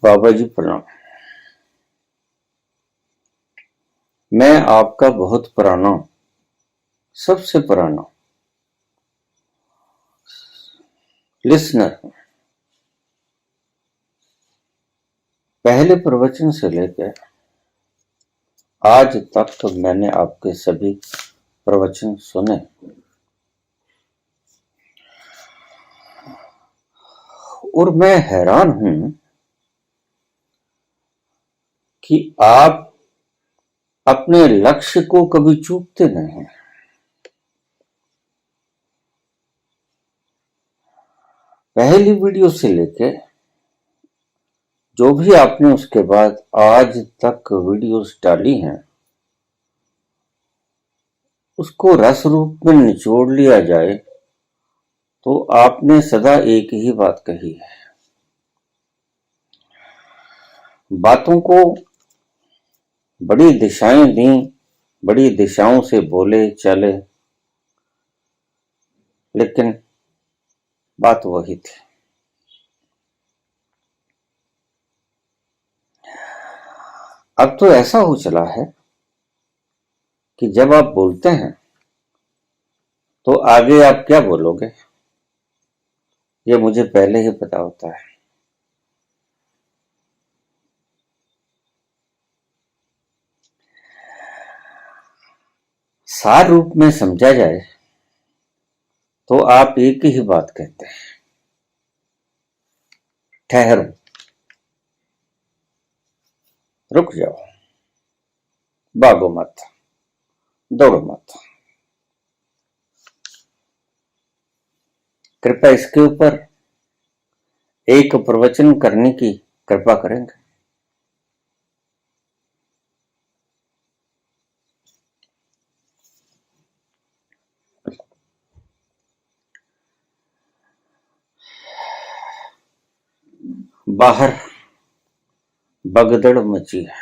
बाबा जी प्रणाम। मैं आपका बहुत पुराना, सबसे पुराना लिसनर हूं। पहले प्रवचन से लेकर आज तक तो मैंने आपके सभी प्रवचन सुने और मैं हैरान हूं कि आप अपने लक्ष्य को कभी चूकते नहीं। पहली वीडियो से लेकर जो भी आपने उसके बाद आज तक वीडियोस डाली हैं, उसको रस रूप में निचोड़ लिया जाए तो आपने सदा एक ही बात कही है। बातों को बड़ी दिशाएं दी, बड़ी दिशाओं से बोले चले, लेकिन बात वही थी। अब तो ऐसा हो चला है कि जब आप बोलते हैं तो आगे आप क्या बोलोगे ये मुझे पहले ही पता होता है। सार रूप में समझा जाए तो आप एक ही बात कहते हैं, ठहरो, रुक जाओ, भागो मत, दौड़ो मत। कृपया इसके ऊपर एक प्रवचन करने की कृपा करेंगे। बाहर भगदड़ मची है,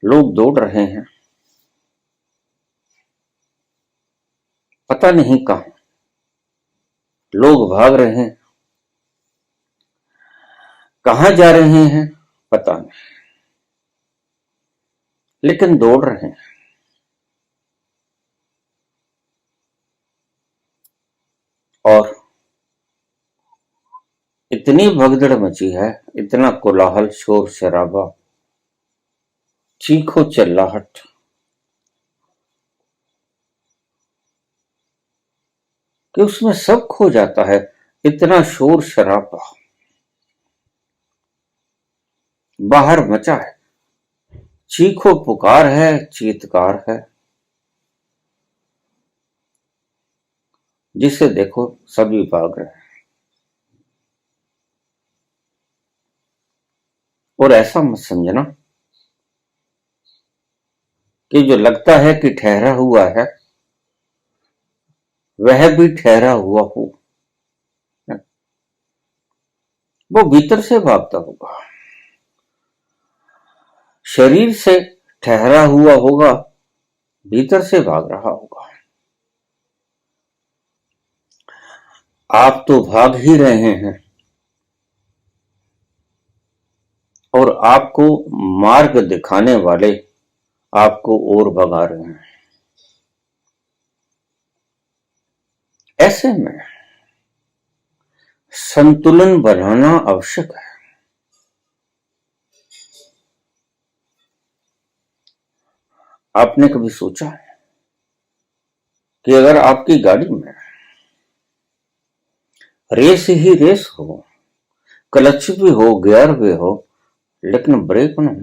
लोग दौड़ रहे हैं, पता नहीं कहां। लोग भाग रहे हैं, कहां जा रहे हैं पता नहीं, लेकिन दौड़ रहे हैं। और इतनी भगदड़ मची है, इतना कोलाहल, शोर शराबा, चीखो चिल्लाहट, कि उसमें सब खो जाता है। इतना शोर शराबा बाहर मचा है, चीखो पुकार है, चीत्कार है, जिसे देखो सभी भाग रहे हैं। और ऐसा मत समझना कि जो लगता है कि ठहरा हुआ है वह भी ठहरा हुआ हो, वो भीतर से भागता होगा, शरीर से ठहरा हुआ होगा, भीतर से भाग रहा होगा। आप तो भाग ही रहे हैं और आपको मार्ग दिखाने वाले आपको और भगा रहे हैं। ऐसे में संतुलन बनाना आवश्यक है। आपने कभी सोचा है कि अगर आपकी गाड़ी में रेस ही रेस हो, क्लच भी हो, गियर भी हो, लेकिन ब्रेक न हो,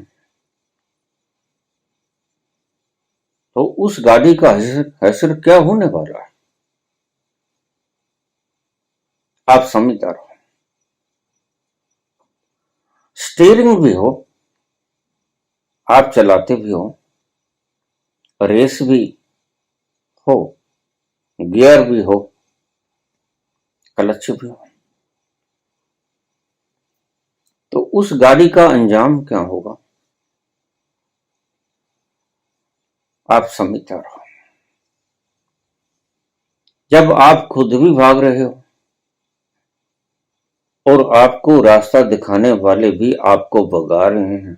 तो उस गाड़ी का हश्र क्या होने वाला है? आप समझदार हो। स्टीयरिंग भी हो, आप चलाते भी हो, रेस भी हो, गियर भी हो, क्लच भी हो, तो उस गाड़ी का अंजाम क्या होगा? आप समझदार हो। जब आप खुद भी भाग रहे हो और आपको रास्ता दिखाने वाले भी आपको भगा रहे हैं,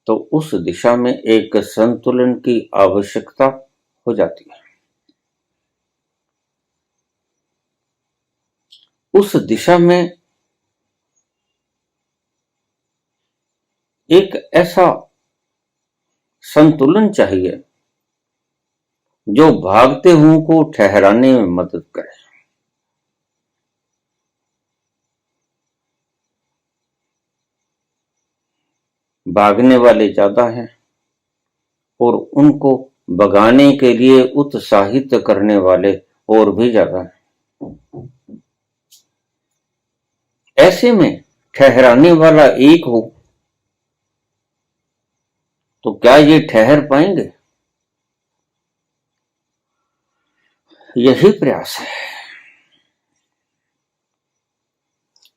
तो उस दिशा में एक संतुलन की आवश्यकता हो जाती है। उस दिशा में एक ऐसा संतुलन चाहिए जो भागते हुओं को ठहराने में मदद करे। भागने वाले ज्यादा हैं और उनको भगाने के लिए उत्साहित करने वाले और भी ज्यादा हैं। ऐसे में ठहराने वाला एक हो तो क्या ये ठहर पाएंगे? यही प्रयास है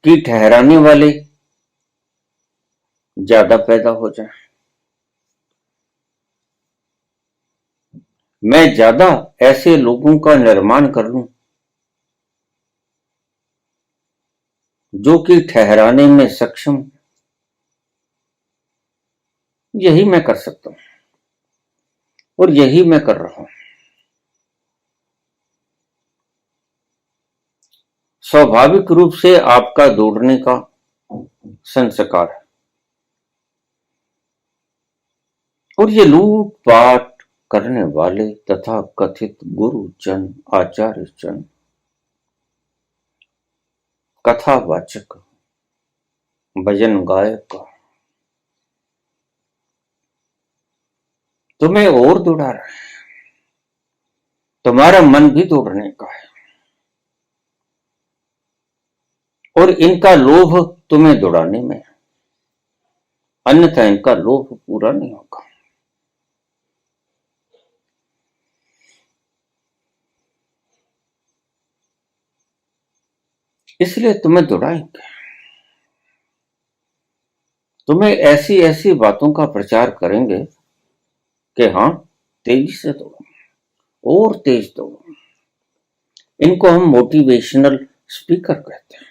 कि ठहराने वाले ज्यादा पैदा हो जाएं। मैं ज्यादा ऐसे लोगों का निर्माण कर लूं जो कि ठहराने में सक्षम। यही मैं कर सकता हूं और यही मैं कर रहा हूं। स्वाभाविक रूप से आपका दौड़ने का संस्कार है और ये लूटपाट करने वाले तथा कथित गुरुजन, आचार्यजन, कथावाचक, भजन गायक तुम्हें और दौड़ा रहा है। तुम्हारा मन भी दौड़ने का है और इनका लोभ तुम्हें दौड़ाने में है, अन्यथा इनका लोभ पूरा नहीं होगा। इसलिए तुम्हें दौड़ाएंगे, तुम्हें ऐसी ऐसी बातों का प्रचार करेंगे कि हाँ, तेजी से दौड़ो और तेज दौड़ो। इनको हम मोटिवेशनल स्पीकर कहते हैं।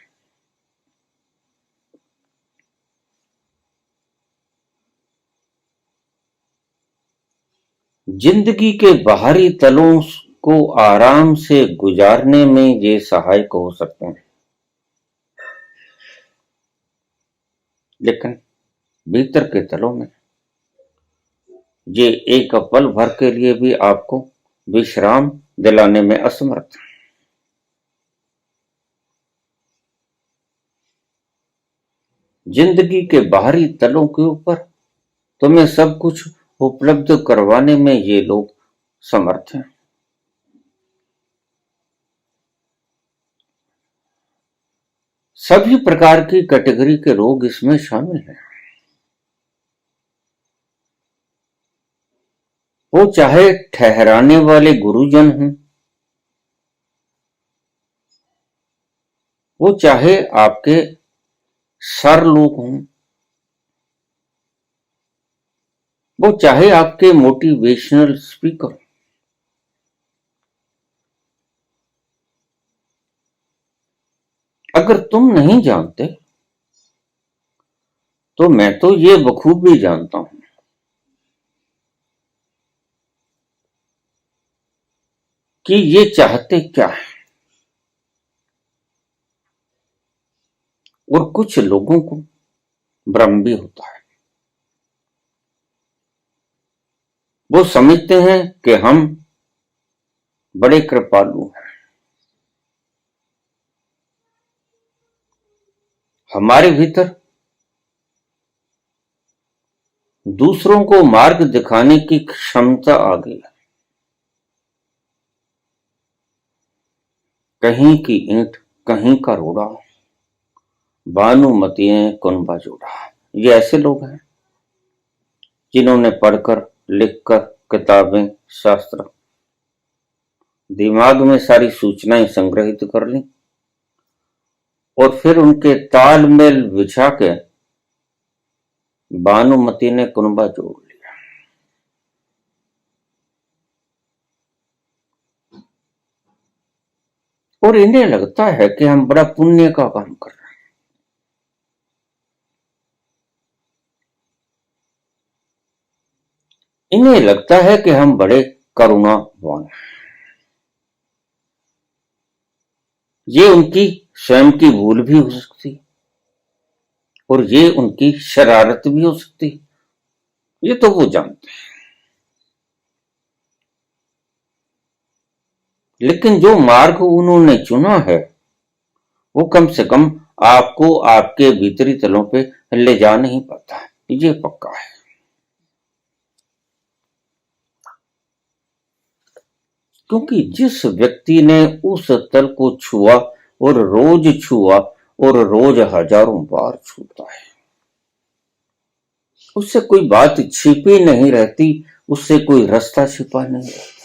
जिंदगी के बाहरी तलों को आराम से गुजारने में ये सहायक हो सकते हैं, लेकिन भीतर के तलों में ये एक पल भर के लिए भी आपको विश्राम दिलाने में असमर्थ है। जिंदगी के बाहरी तलों के ऊपर तुम्हें सब कुछ उपलब्ध करवाने में ये लोग समर्थ हैं। सभी प्रकार की कैटेगरी के लोग इसमें शामिल हैं। वो चाहे ठहराने वाले गुरुजन हों, वो चाहे आपके सर लोग हों, वो चाहे आपके मोटिवेशनल स्पीकर। अगर तुम नहीं जानते तो मैं तो ये बखूबी जानता हूं कि ये चाहते क्या है। और कुछ लोगों को भ्रम भी होता है। वो समझते हैं कि हम बड़े कृपालु हैं, हमारे भीतर दूसरों को मार्ग दिखाने की क्षमता आ गई है। कहीं की ईंट कहीं का रोड़ा, भानुमतिये कुनबा जोड़ा। ये ऐसे लोग हैं जिन्होंने पढ़कर, लिखकर, किताबें, शास्त्र, दिमाग में सारी सूचनाएं संग्रहित कर ली और फिर उनके तालमेल बिछा के भानुमति ने कुनबा जोड़ लिया। और इन्हें लगता है कि हम बड़ा पुण्य का काम कर रहे हैं। इन्हें लगता है कि हम बड़े करुणावान हैं। ये उनकी स्वयं की भूल भी हो सकती और ये उनकी शरारत भी हो सकती, ये तो वो जानते हैं। लेकिन जो मार्ग उन्होंने चुना है वो कम से कम आपको आपके भीतरी तलों पे ले जा नहीं पाता, ये पक्का है। क्योंकि जिस व्यक्ति ने उस तल को छुआ और रोज छुआ और रोज हजारों बार छूता है, उससे कोई बात छिपी नहीं रहती, उससे कोई रास्ता छिपा नहीं रहता,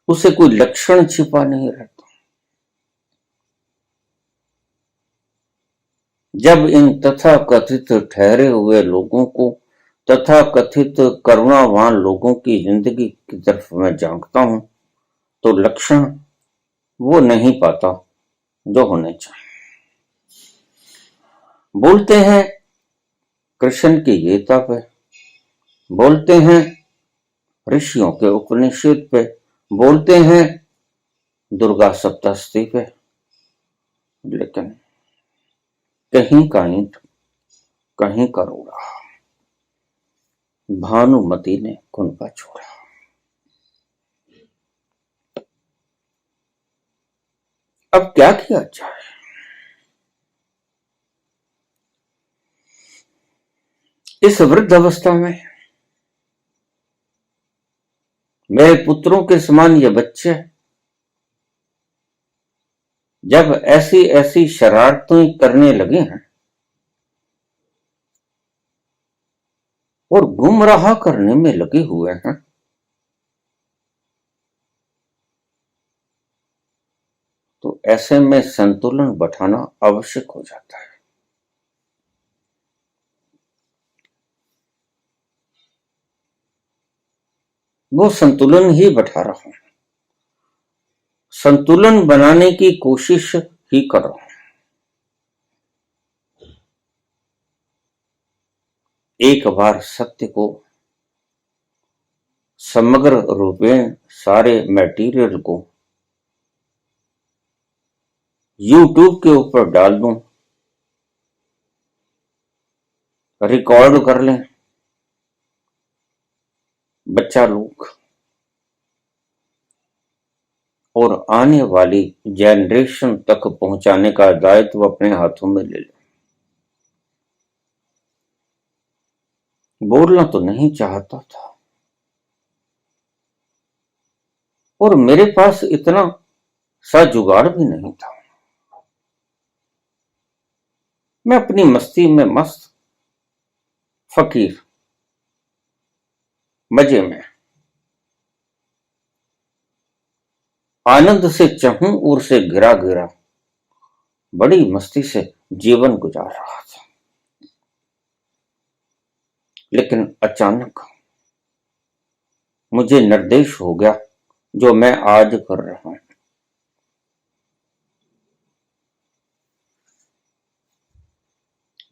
उससे कोई लक्षण छिपा नहीं रहता। जब इन तथाकथित ठहरे हुए लोगों को, तथाकथित करुणावान लोगों की जिंदगी की तरफ मैं झांकता हूं तो लक्षण वो नहीं पाता जो होने चाहिए। बोलते हैं कृष्ण की गीता पे, बोलते हैं ऋषियों के उपनिषद पे, बोलते हैं दुर्गा सप्तशती पे, लेकिन कहीं का ईंट कहीं का रोड़ा, भानुमति ने कुनबा छोड़ा। अब क्या किया जाए? इस वृद्ध अवस्था में मेरे पुत्रों के समान ये बच्चे जब ऐसी ऐसी शरारतें करने लगे हैं और गुमराह करने में लगे हुए हैं, तो ऐसे में संतुलन बैठाना आवश्यक हो जाता है। वो संतुलन ही बैठा रहा हूं, संतुलन बनाने की कोशिश ही कर रहा हूं। एक बार सत्य को समग्र रूपेण सारे मटेरियल को यूट्यूब के ऊपर डाल दूं, रिकॉर्ड कर लें बच्चा लोग और आने वाली जनरेशन तक पहुंचाने का दायित्व अपने हाथों में ले लें। बोलना तो नहीं चाहता था और मेरे पास इतना सा जुगाड़ भी नहीं था। मैं अपनी मस्ती में मस्त, फकीर, मजे में, आनंद से चहुं ओर से घिरा घिरा बड़ी मस्ती से जीवन गुजार रहा था। लेकिन अचानक मुझे निर्देश हो गया जो मैं आज कर रहा हूं।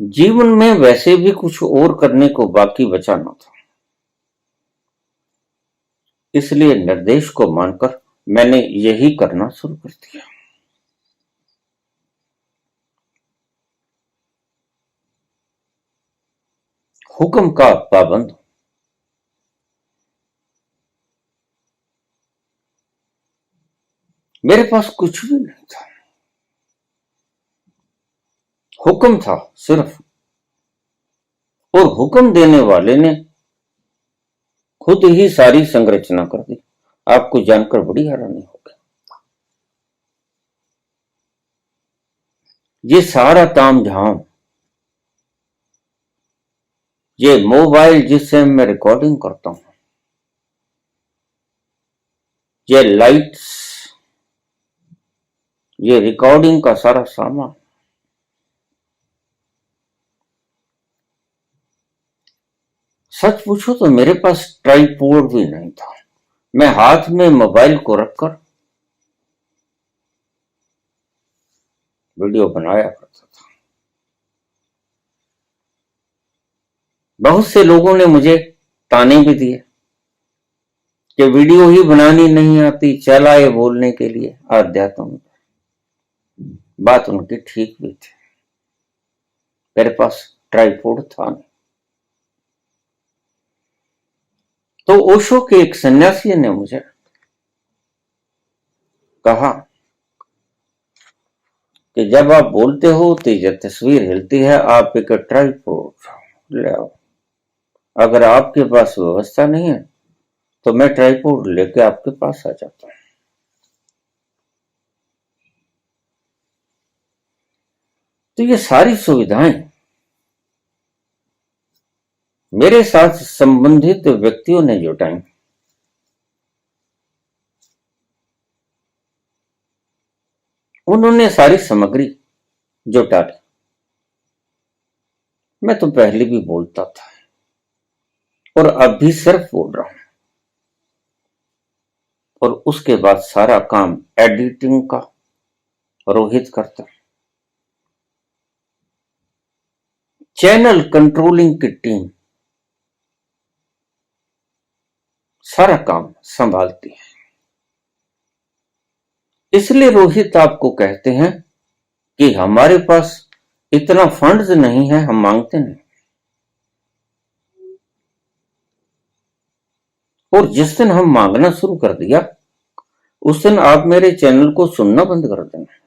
जीवन में वैसे भी कुछ और करने को बाकी बचा न था, इसलिए निर्देश को मानकर मैंने यही करना शुरू कर दिया। हुक्म का पाबंद। मेरे पास कुछ भी नहीं था, हुक्म था सिर्फ, और हुक्म देने वाले ने खुद ही सारी संरचना कर दी। आपको जानकर बड़ी हैरानी होगी। ये सारा तामझाम, ये मोबाइल जिससे मैं रिकॉर्डिंग करता हूं, ये लाइट्स, ये रिकॉर्डिंग का सारा सामान, सच पूछो तो मेरे पास ट्राइपॉड भी नहीं था। मैं हाथ में मोबाइल को रखकर वीडियो बनाया करता था। बहुत से लोगों ने मुझे ताने भी दिए कि वीडियो ही बनानी नहीं आती, चला ये बोलने के लिए आध्यात्म में। बात उनकी ठीक भी थी, मेरे पास ट्राइपॉड था नहीं। तो ओशो के एक सन्यासी ने मुझे कहा कि जब आप बोलते हो तो ये तस्वीर हिलती है, आप एक ट्राइपॉड ले आओ। अगर आपके पास व्यवस्था नहीं है तो मैं ट्राइपॉड लेके आपके पास आ जाता हूं। तो ये सारी सुविधाएं मेरे साथ संबंधित व्यक्तियों ने जुटाई। उन्होंने सारी सामग्री जुटा ली। मैं तो पहले भी बोलता था और अब भी सिर्फ बोल रहा हूं, और उसके बाद सारा काम एडिटिंग का रोहित करता, चैनल कंट्रोलिंग की टीम सारा काम संभालती है। इसलिए रोहित आपको कहते हैं कि हमारे पास इतना फंड्स नहीं है, हम मांगते नहीं। और जिस दिन हम मांगना शुरू कर दिया उस दिन आप मेरे चैनल को सुनना बंद कर देना।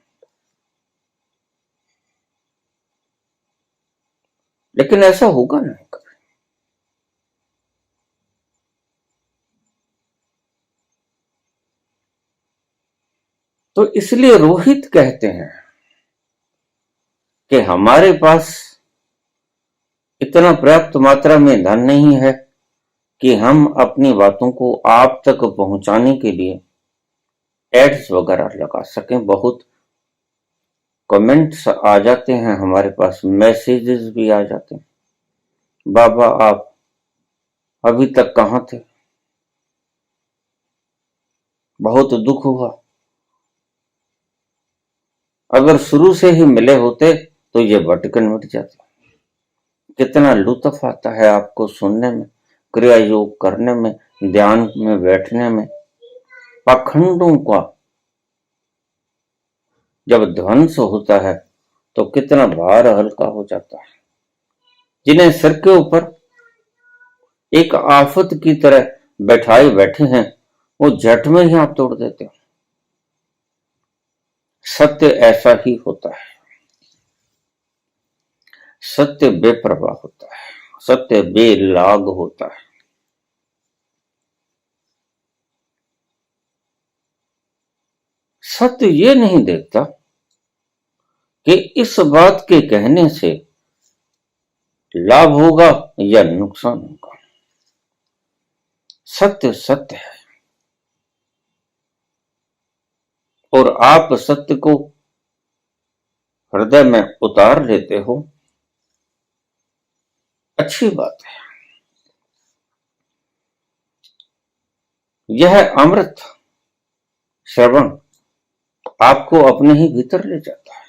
लेकिन ऐसा होगा नहीं कभी। तो इसलिए रोहित कहते हैं कि हमारे पास इतना पर्याप्त मात्रा में धन नहीं है कि हम अपनी बातों को आप तक पहुंचाने के लिए एड्स वगैरह लगा सकें। बहुत कमेंट्स आ जाते हैं हमारे पास, मैसेजेस भी आ जाते हैं, बाबा आप अभी तक कहां थे, बहुत दुख हुआ, अगर शुरू से ही मिले होते तो ये भटकन मिट जाती। कितना लुत्फ आता है आपको सुनने में, क्रिया योग करने में, ध्यान में बैठने में। पाखंडों का जब ध्वंस होता है तो कितना भार हल्का हो जाता है। जिन्हें सिर के ऊपर एक आफत की तरह बैठाए बैठे हैं वो झट में ही आप तोड़ देते हो। सत्य ऐसा ही होता है, सत्य बेपरवाह होता है, सत्य बेलाग होता है। सत्य ये नहीं देखता कि इस बात के कहने से लाभ होगा या नुकसान होगा। सत्य सत्य है और आप सत्य को हृदय में उतार लेते हो, अच्छी बात है। यह अमृत श्रवण आपको अपने ही भीतर ले जाता है।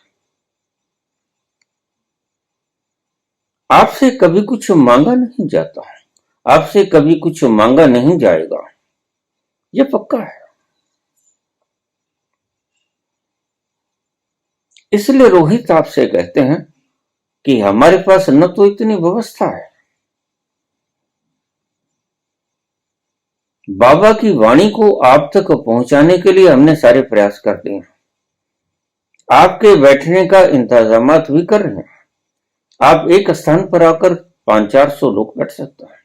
आपसे कभी कुछ मांगा नहीं जाता, आपसे कभी कुछ मांगा नहीं जाएगा, यह पक्का है। इसलिए रोहित आपसे कहते हैं कि हमारे पास न तो इतनी व्यवस्था है, बाबा की वाणी को आप तक पहुंचाने के लिए हमने सारे प्रयास कर दिए, आपके बैठने का इंतजाम भी कर रहे हैं। आप एक स्थान पर आकर 500-400 लोग बैठ सकते हैं।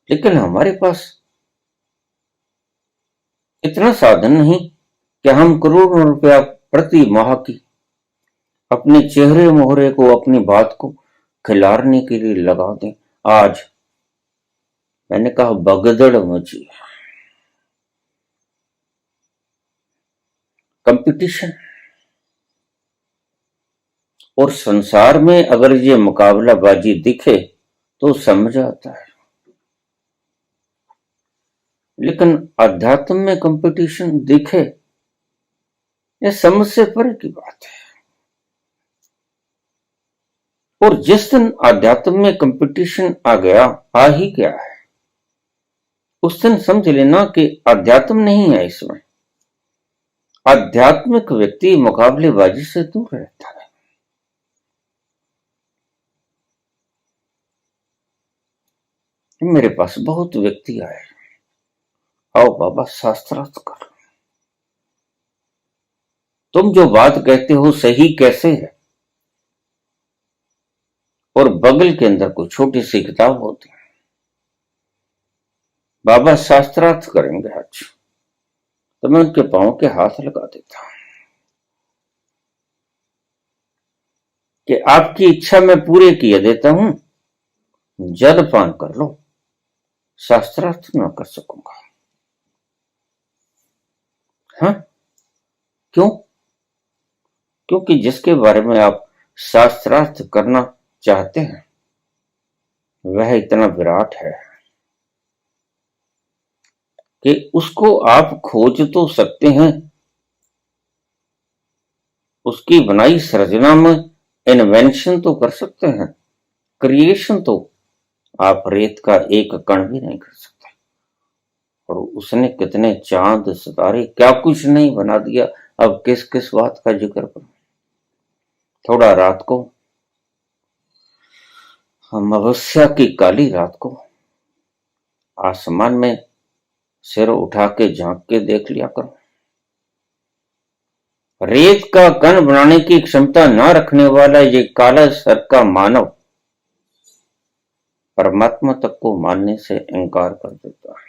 लेकिन हमारे पास इतना साधन नहीं कि हम करोड़ों रुपया प्रति माह की अपने चेहरे मोहरे को, अपनी बात को खिलारने के लिए लगा दें। आज मैंने कहा भगदड़ मची, कंपटीशन, और संसार में अगर ये मुकाबलाबाजी दिखे तो समझ आता है, लेकिन अध्यात्म में कंपटीशन दिखे यह समझ से परे की बात है। और जिस दिन आध्यात्म में कंपटीशन आ गया, आ ही गया है, उस दिन समझ लेना कि आध्यात्म नहीं है इसमें। आध्यात्मिक व्यक्ति मुकाबलेबाजी से दूर रहता है। मेरे पास बहुत व्यक्ति आए, आओ बाबा शास्त्रार्थ कर, तुम जो बात कहते हो सही कैसे है। और बगल के अंदर कोई छोटी सी किताब होती है, बाबा शास्त्रार्थ करेंगे आज, तो मैं उनके पांव के हाथ लगा देता हूं कि आपकी इच्छा मैं पूरे किए देता हूं, जल पान कर लो, शास्त्रार्थ ना कर सकूंगा। हाँ, क्यों? क्योंकि जिसके बारे में आप शास्त्रार्थ करना चाहते हैं वह इतना विराट है कि उसको आप खोज तो सकते हैं, उसकी बनाई सृजना में इन्वेंशन तो कर सकते हैं, क्रिएशन तो आप रेत का एक कण भी नहीं कर सकते। और उसने कितने चांद सितारे क्या कुछ नहीं बना दिया। अब किस किस बात का जिक्र करूं। थोड़ा रात को, अमावस्या की काली रात को आसमान में सिर उठा के झांक के देख लिया करो। रेत का कण बनाने की क्षमता न रखने वाला ये काला सर का मानव परमात्मा तक को मानने से इनकार कर देता है।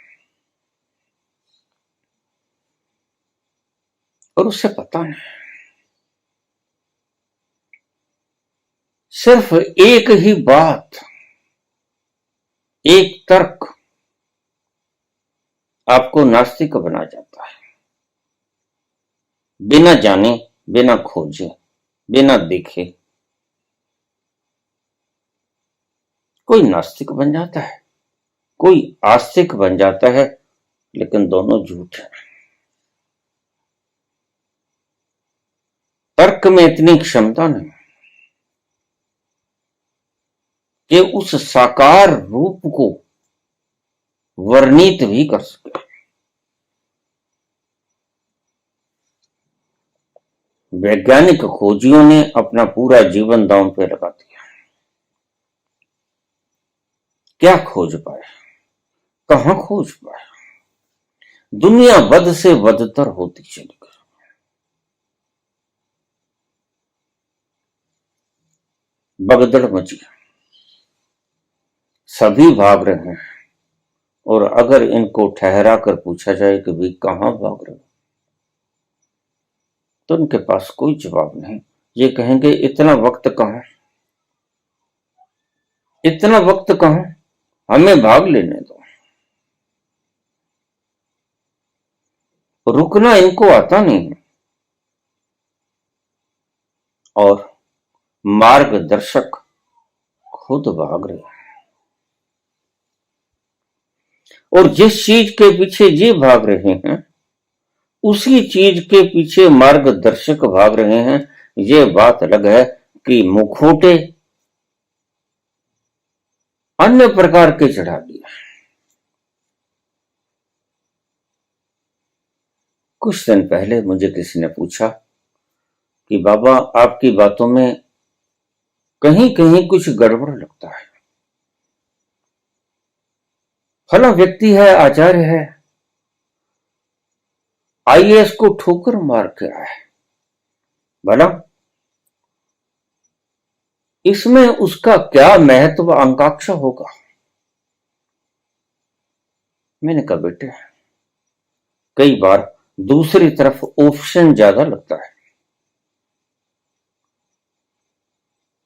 और उसे पता नहीं, सिर्फ एक ही बात, एक तर्क आपको नास्तिक बना जाता है। बिना जाने, बिना खोजे, बिना देखे कोई नास्तिक बन जाता है, कोई आस्तिक बन जाता है, लेकिन दोनों झूठ है। तर्क में इतनी क्षमता नहीं कि उस साकार रूप को वर्णित भी कर सके। वैज्ञानिक खोजियों ने अपना पूरा जीवन दांव पे लगा दिया, क्या खोज पाए, कहां खोज पाए। दुनिया बद से बदतर होती चली गई। भगदड़ मची, सभी भाग रहे हैं। और अगर इनको ठहरा कर पूछा जाए कि भाई कहां भाग रहे हो, तो उनके पास कोई जवाब नहीं। ये कहेंगे इतना वक्त कहां, इतना वक्त कहां, हमें भाग लेने दो। रुकना इनको आता नहीं है। और मार्गदर्शक खुद भाग रहे हैं। और जिस चीज के पीछे ये भाग रहे हैं, उसी चीज के पीछे मार्गदर्शक भाग रहे हैं। ये बात अलग है कि मुखोटे अन्य प्रकार के चढ़ा दिए। कुछ दिन पहले मुझे किसी ने पूछा कि बाबा आपकी बातों में कहीं कहीं कुछ गड़बड़ लगता है। फला व्यक्ति है, आचार्य है, आईएएस को ठोकर मार के आया है, भला इसमें उसका क्या महत्व आकांक्षा होगा। मैंने कहा बेटे, कई बार दूसरी तरफ ऑप्शन ज्यादा लगता है।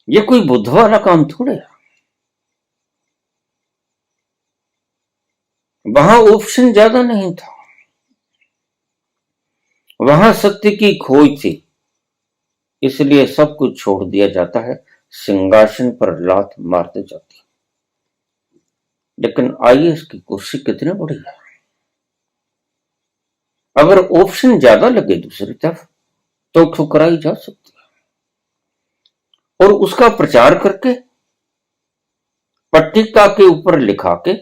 ये कोई बुद्ध वाला काम थोड़े है। वहां ऑप्शन ज्यादा नहीं था, वहां सत्य की खोज थी, इसलिए सब कुछ छोड़ दिया जाता है, सिंहासन पर लात मारते जाती है। लेकिन आईएएस की कुर्सी कितनी बड़ी है। अगर ऑप्शन ज्यादा लगे दूसरी तरफ तो ठुकराई जा सकती है। और उसका प्रचार करके पट्टिका के ऊपर लिखा के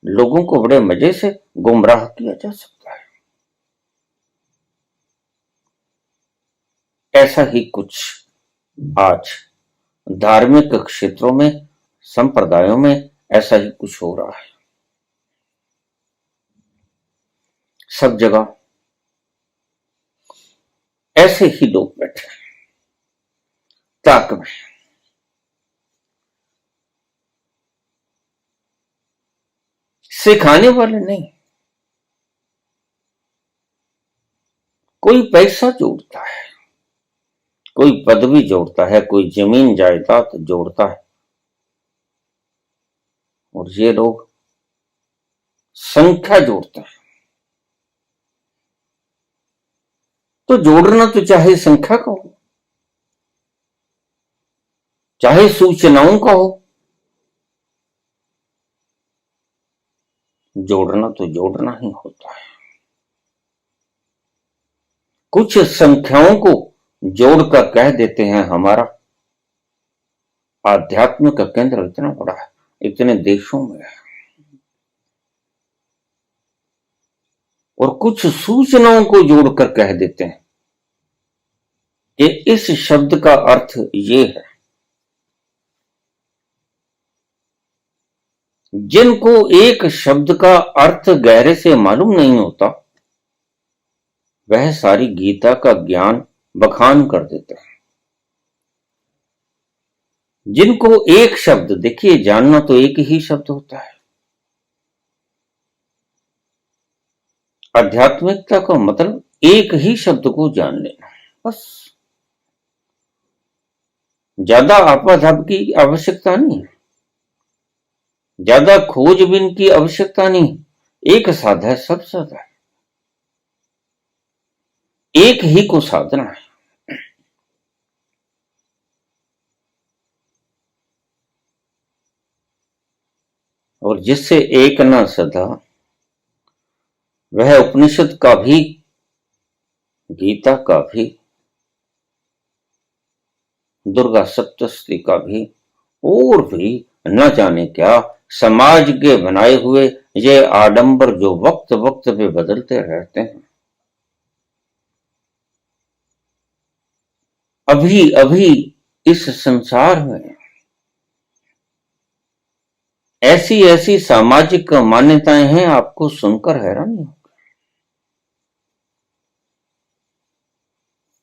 लोगों को बड़े मजे से गुमराह किया जा सकता है। ऐसा ही कुछ आज धार्मिक क्षेत्रों में, संप्रदायों में ऐसा ही कुछ हो रहा है। सब जगह ऐसे ही लोग बैठे हैं ताक में। सिखाने वाले नहीं। कोई पैसा जोड़ता है, कोई पदवी जोड़ता है, कोई जमीन जायदाद जोड़ता है, और ये लोग संख्या जोड़ते हैं। तो जोड़ना तो चाहे संख्या का हो, चाहे सूचनाओं का हो, जोड़ना तो जोड़ना ही होता है। कुछ संख्याओं को जोड़कर कह देते हैं हमारा आध्यात्म का केंद्र इतना बड़ा है, इतने देशों में है। और कुछ सूचनाओं को जोड़कर कह देते हैं कि इस शब्द का अर्थ ये है। जिनको एक शब्द का अर्थ गहरे से मालूम नहीं होता, वह सारी गीता का ज्ञान बखान कर देते हैं। जिनको एक शब्द, देखिए जानना तो एक ही शब्द होता है। आध्यात्मिकता का मतलब एक ही शब्द को जान लेना, बस। ज्यादा आपाधाप की आवश्यकता नहीं, ज्यादा खोजबीन की आवश्यकता नहीं। एक साधा है, सब साधा है, एक ही को साधना है। और जिससे एक ना सधा, वह उपनिषद का भी, गीता का भी, दुर्गा सप्तशती का भी, और भी न जाने क्या समाज के बनाए हुए ये आडंबर जो वक्त वक्त पे बदलते रहते हैं। अभी अभी इस संसार में ऐसी ऐसी सामाजिक मान्यताएं हैं, आपको सुनकर हैरानी होगी।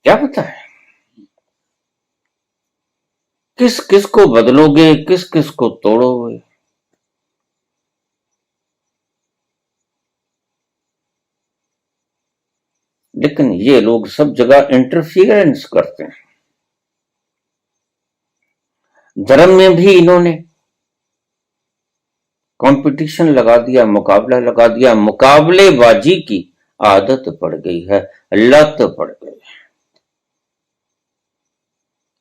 क्या पता है किस किस को बदलोगे, किस किस को तोड़ोगे। लेकिन ये लोग सब जगह इंटरफियरेंस करते हैं। धर्म में भी इन्होंने कंपटीशन लगा दिया, मुकाबला लगा दिया। मुकाबलेबाजी की आदत पड़ गई है, लत पड़ गई है।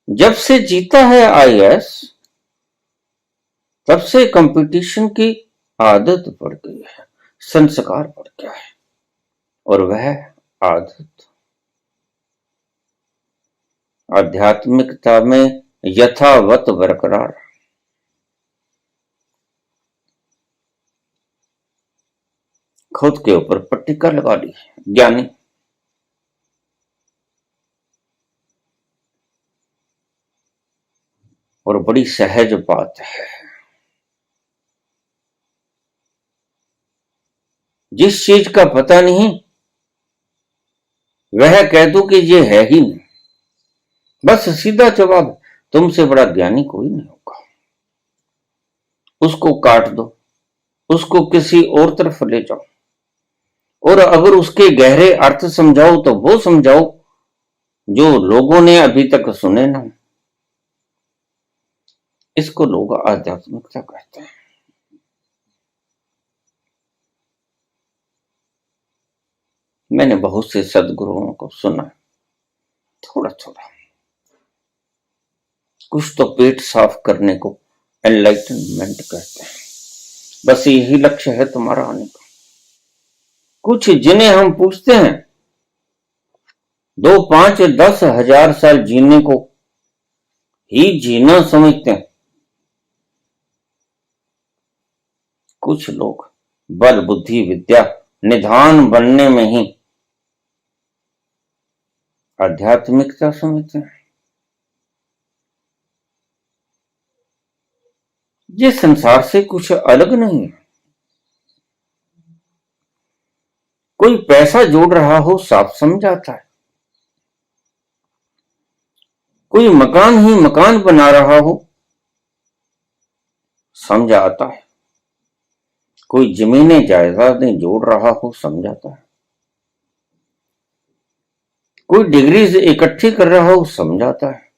जब से जीता है आईएएस, तब से कंपटीशन की आदत पड़ गई है, संस्कार पड़ गया है। और वह आदत आध्यात्मिकता में यथावत बरकरार। खुद के ऊपर पट्टिका लगा ली ज्ञानी। और बड़ी सहज बात है, जिस चीज का पता नहीं वह कह दो कि ये है ही नहीं, बस सीधा जवाब। तुमसे बड़ा ज्ञानी कोई नहीं होगा। उसको काट दो, उसको किसी और तरफ ले जाओ, और अगर उसके गहरे अर्थ समझाओ तो वो समझाओ जो लोगों ने अभी तक सुने ना। इसको लोग आध्यात्मिकता कहते हैं। मैंने बहुत से सदगुरुओं को सुना, थोड़ा थोड़ा। कुछ तो पेट साफ करने को एनलाइटनमेंट कहते हैं, बस यही लक्ष्य है तुम्हारा आने का। कुछ जिन्हें हम पूछते हैं 2, 5, 10 हजार साल जीने को ही जीना समझते हैं। कुछ लोग बल बुद्धि विद्या निधान बनने में ही आध्यात्मिकता समझते हैं। ये संसार से कुछ अलग नहीं है। कोई पैसा जोड़ रहा हो साफ समझ आता है, कोई मकान ही मकान बना रहा हो समझ आता है, कोई जमीनें जायदादें जोड़ रहा हो समझ आता है, कोई डिग्रीज इकट्ठी कर रहा हो समझ आता है,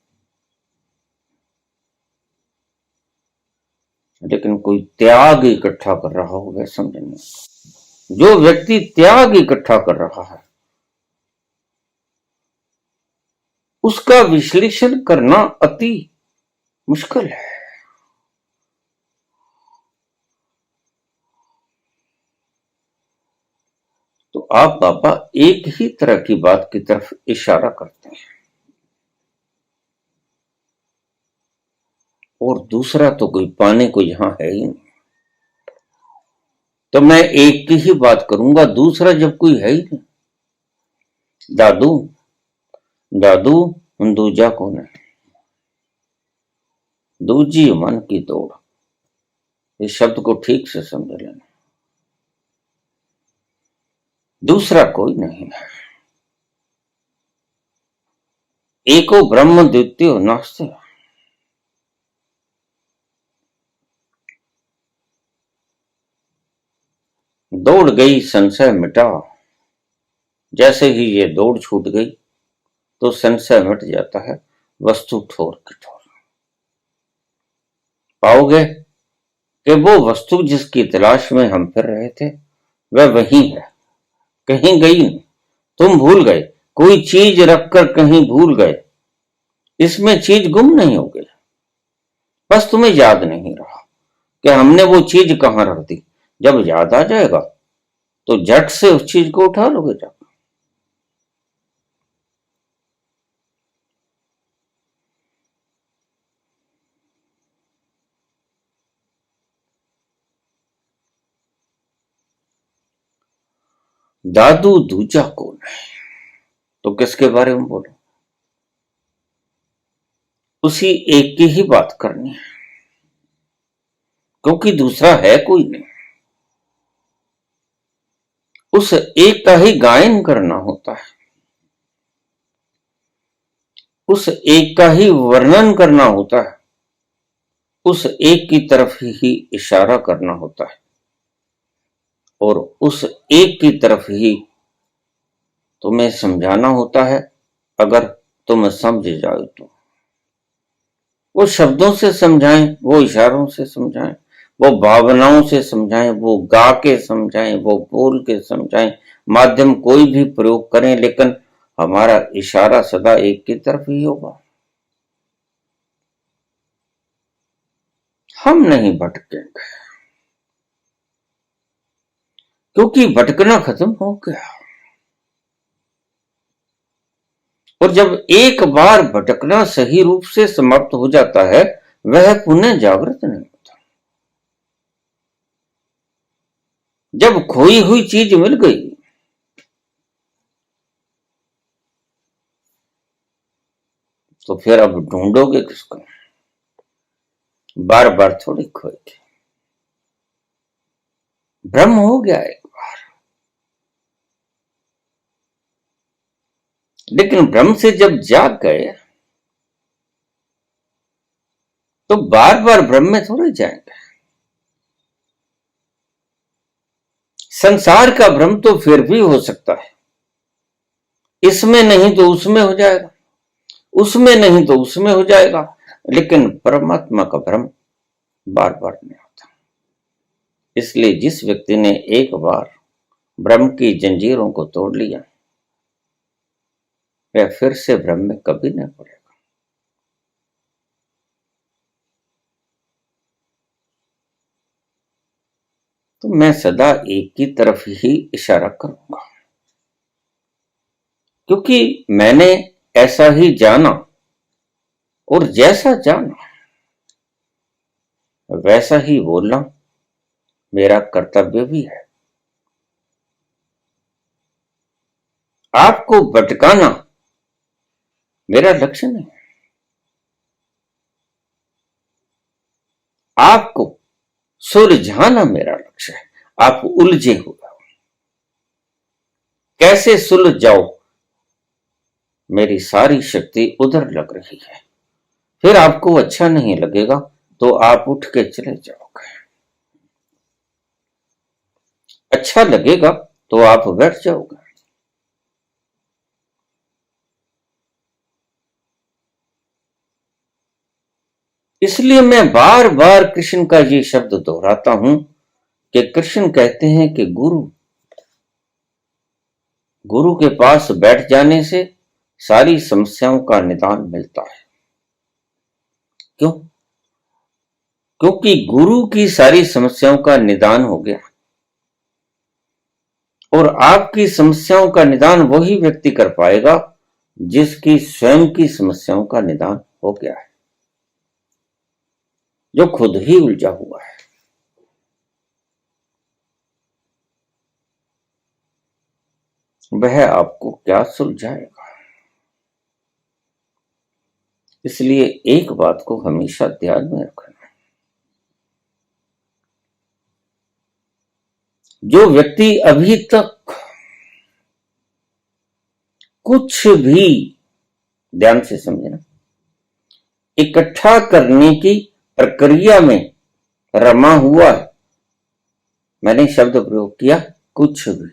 लेकिन कोई त्याग इकट्ठा कर रहा हो वह समझ नहीं आता। जो व्यक्ति त्याग इकट्ठा कर रहा है उसका विश्लेषण करना अति मुश्किल है। तो आप बाबा एक ही तरह की बात की तरफ इशारा करते हैं और दूसरा तो कोई पाने को यहां है ही नहीं। तो मैं एक की ही बात करूंगा, दूसरा जब कोई है ही नहीं। दादू दादू दूजा कौन है? दूजी मन की दौड़। इस शब्द को ठीक से समझ लेना। दूसरा कोई नहीं है। एको ब्रह्म द्वितीय नास्ति। दौड़ गई संशय मिटा। जैसे ही ये दौड़ छूट गई तो संशय मिट जाता है। वस्तु ठोर की ठोर पाओगे कि वो वस्तु जिसकी तलाश में हम फिर रहे थे वह वही है, कहीं गई नहीं। तुम भूल गए, कोई चीज रखकर कहीं भूल गए। इसमें चीज गुम नहीं हो गई, बस तुम्हें याद नहीं रहा कि हमने वो चीज कहां रख दी। जब याद आ जाएगा तो झट से उस चीज को उठा लोगे। जब दादू दूजा कौन है? तो किसके बारे में बोलो? उसी एक की ही बात करनी है, क्योंकि दूसरा है कोई नहीं। उस एक का ही गायन करना होता है, उस एक का ही वर्णन करना होता है, उस एक की तरफ ही इशारा करना होता है और उस एक की तरफ ही तुम्हें समझाना होता है। अगर तुम समझ जाओ तो वो शब्दों से समझाएं, वो इशारों से समझाएं, वो भावनाओं से समझाएं, वो गा के समझाएं, वो बोल के समझाएं, माध्यम कोई भी प्रयोग करें, लेकिन हमारा इशारा सदा एक की तरफ ही होगा। हम नहीं भटकेंगे, क्योंकि भटकना खत्म हो गया। और जब एक बार भटकना सही रूप से समाप्त हो जाता है वह पुनः जागृत नहीं होता। जब खोई हुई चीज मिल गई तो फिर अब ढूंढोगे किसको? बार बार थोड़ी खोएगी। भ्रम हो गया एक बार, लेकिन भ्रम से जब जाग गए तो बार बार भ्रम में थोड़े जाएंगे। संसार का भ्रम तो फिर भी हो सकता है, इसमें नहीं तो उसमें हो जाएगा, उसमें नहीं तो उसमें हो जाएगा, लेकिन परमात्मा का भ्रम बार बार नहीं होता। इसलिए जिस व्यक्ति ने एक बार भ्रम की जंजीरों को तोड़ लिया वह फिर से भ्रम में कभी नहीं पड़ेगा। तो मैं सदा एक की तरफ ही इशारा करूंगा, क्योंकि मैंने ऐसा ही जाना और जैसा जाना वैसा ही बोलना मेरा कर्तव्य भी है। आपको भटकाना मेरा लक्ष्य नहीं, आपको सुलझाना मेरा लक्ष्य है। आप उलझे हुए हो, कैसे सुलझ जाओ, मेरी सारी शक्ति उधर लग रही है। फिर आपको अच्छा नहीं लगेगा तो आप उठ के चले जाओगे, अच्छा लगेगा तो आप बैठ जाओगे। इसलिए मैं बार बार कृष्ण का ये शब्द दोहराता हूं कि कृष्ण कहते हैं कि गुरु के पास बैठ जाने से सारी समस्याओं का निदान मिलता है। क्यों? क्योंकि गुरु की सारी समस्याओं का निदान हो गया, और आपकी समस्याओं का निदान वही व्यक्ति कर पाएगा जिसकी स्वयं की समस्याओं का निदान हो गया है, जो खुद ही उलझा हुआ है। वह आपको क्या सुलझाएगा। इसलिए एक बात को हमेशा ध्यान में रखना, जो व्यक्ति अभी तक कुछ भी, ध्यान से समझना, इकट्ठा करने की प्रक्रिया में रमा हुआ है, मैंने शब्द प्रयोग किया कुछ भी,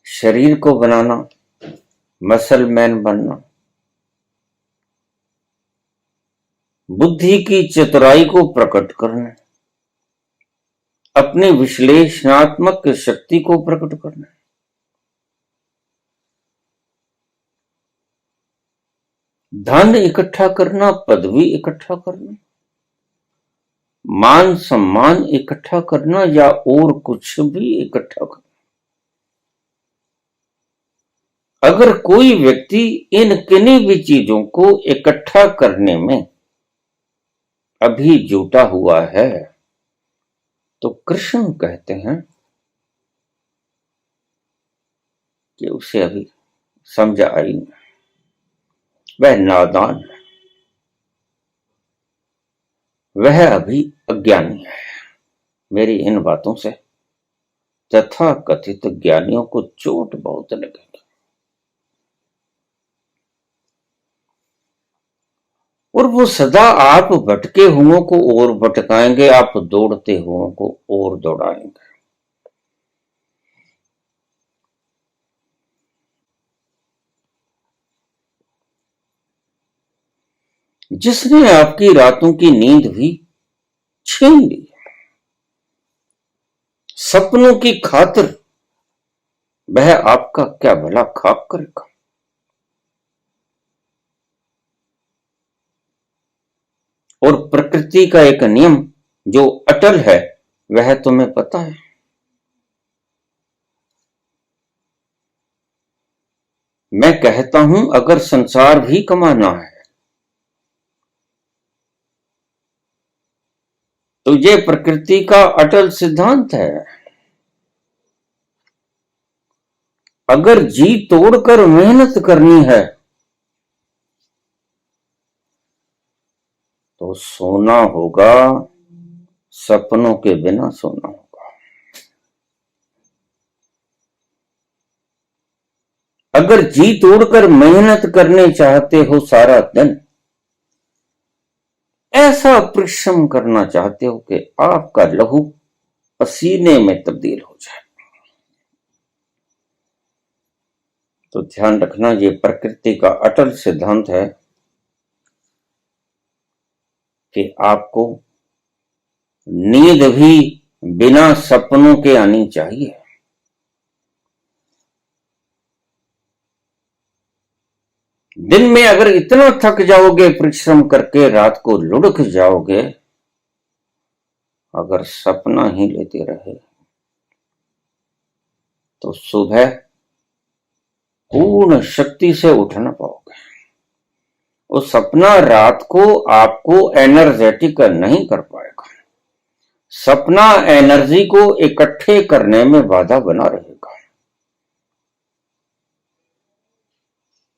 शरीर को बनाना, मसल मैन बनना, बुद्धि की चतुराई को प्रकट करना, अपनी विश्लेषणात्मक शक्ति को प्रकट करना, धन इकट्ठा करना, पदवी इकट्ठा करना, मान सम्मान इकट्ठा करना, या और कुछ भी इकट्ठा करना। अगर कोई व्यक्ति इन किन्हीं भी चीजों को इकट्ठा करने में अभी जुटा हुआ है तो कृष्ण कहते हैं कि उसे अभी समझ आई नहीं, वह नादान है, वह अभी अज्ञानी है। मेरी इन बातों से तथा कथित ज्ञानियों को चोट बहुत लगेगी, और वो सदा आप भटके हुओं को और भटकाएंगे, आप दौड़ते हुओं को और दौड़ाएंगे। जिसने आपकी रातों की नींद भी छीन ली, सपनों की खातिर वह आपका क्या भला खाक करेगा। और प्रकृति का एक नियम जो अटल है वह तुम्हें पता है। मैं कहता हूं अगर संसार भी कमाना है तो ये प्रकृति का अटल सिद्धांत है। अगर जी तोड़कर मेहनत करनी है तो सोना होगा, सपनों के बिना सोना होगा। अगर जी तोड़कर मेहनत करने चाहते हो सारा दिन, ऐसा परिश्रम करना चाहते हो कि आपका लहू पसीने में तब्दील हो जाए, तो ध्यान रखना ये प्रकृति का अटल सिद्धांत है कि आपको नींद भी बिना सपनों के आनी चाहिए। दिन में अगर इतना थक जाओगे परिश्रम करके, रात को लुढ़क जाओगे, अगर सपना ही लेते रहे तो सुबह पूर्ण शक्ति से उठ ना पाओगे। वो सपना रात को आपको एनर्जेटिक नहीं कर पाएगा। सपना एनर्जी को इकट्ठे करने में बाधा बना रहेगा।